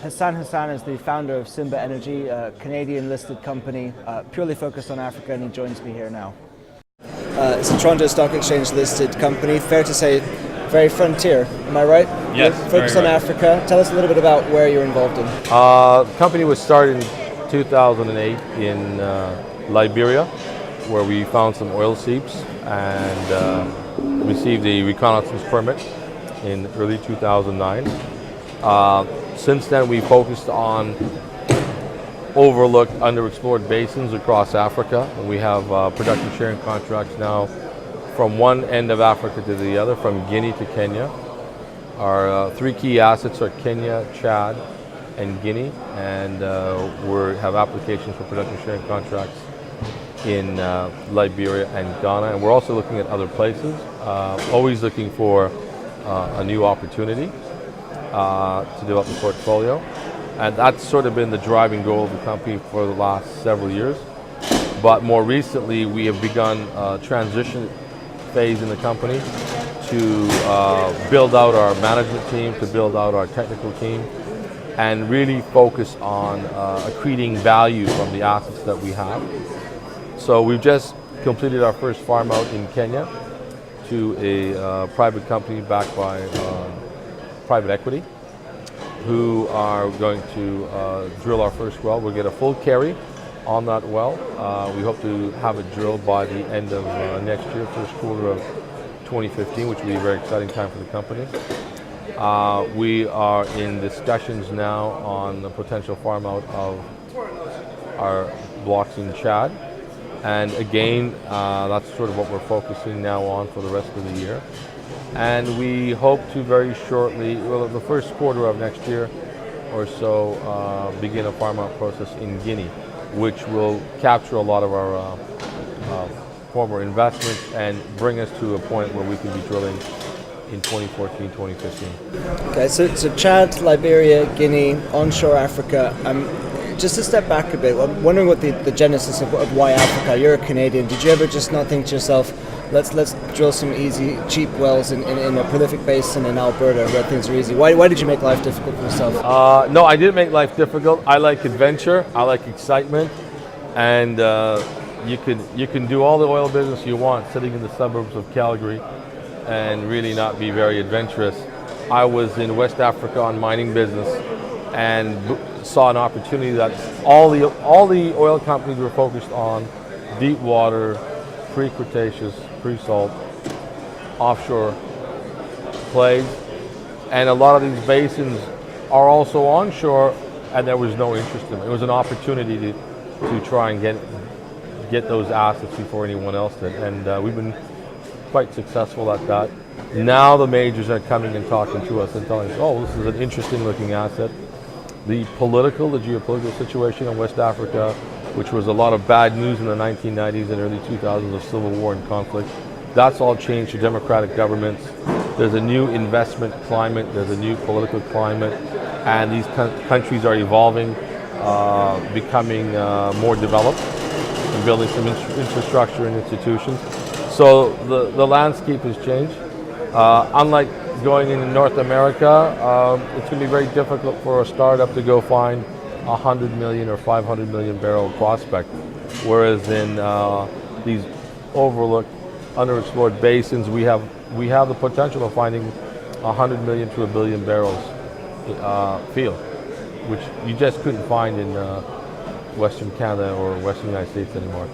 Hassan Hassan is the founder of Simba Energy, a Canadian-listed company purely focused on Africa, and he joins me here now. It's a Toronto Stock Exchange listed company, fair to say very frontier, am I right? Yes, focused on right. Africa. Tell us a little bit about where you're involved in. The company was started in 2008 in Liberia, where we found some oil seeps and received a reconnaissance permit in early 2009. Since then, we focused on overlooked, underexplored basins across Africa. And we have production sharing contracts now from one end of Africa to the other, from Guinea to Kenya. Our three key assets are Kenya, Chad, and Guinea, and we have applications for production sharing contracts in Liberia and Ghana. And we're also looking at other places, always looking for a new opportunity to develop the portfolio. And that's sort of been the driving goal of the company for the last several years. But more recently, we have begun a transition phase in the company to build out our management team, to build out our technical team, and really focus on accreting value from the assets that we have. So we've just completed our first farm out in Kenya to a private company backed by private equity, who are going to drill our first well. We'll get a full carry on that well. We hope to have it drilled by the end of next year, first quarter of 2015, which will be a very exciting time for the company. We are in discussions now on the potential farm out of our blocks in Chad. And again, that's sort of what we're focusing now on for the rest of the year. And we hope to very shortly, well, the first quarter of next year or so, begin a farm out process in Guinea, which will capture a lot of our former investments and bring us to a point where we can be drilling in 2014, 2015. Okay, so Chad, Liberia, Guinea, onshore Africa. Just to step back a bit, I'm wondering what the genesis of why Africa. You're a Canadian. Did you ever just not think to yourself, let's drill some easy, cheap wells in a prolific basin in Alberta where things are easy? Why did you make life difficult for yourself? No, I didn't make life difficult. I like adventure. I like excitement, and you can do all the oil business you want sitting in the suburbs of Calgary, and really not be very adventurous. I was in West Africa on mining business, and saw an opportunity that all the oil companies were focused on deep water, pre-Cretaceous, pre-salt, offshore plays, and a lot of these basins are also onshore, and there was no interest in it. It was an opportunity to try and get those assets before anyone else did, and we've been quite successful at that. Now the majors are coming and talking to us and telling us, oh, this is an interesting looking asset. The geopolitical situation in West Africa, which was a lot of bad news in the 1990s and early 2000s of civil war and conflict, that's all changed to democratic governments. There's a new investment climate, there's a new political climate, and these countries are evolving, becoming more developed, and building some infrastructure and institutions. So the landscape has changed. Unlike going in North America, it's going to be very difficult for a startup to go find 100 million or 500 million barrel prospect, whereas in these overlooked, underexplored basins, we have the potential of finding 100 million to a billion barrels field, which you just couldn't find in Western Canada or Western United States anymore.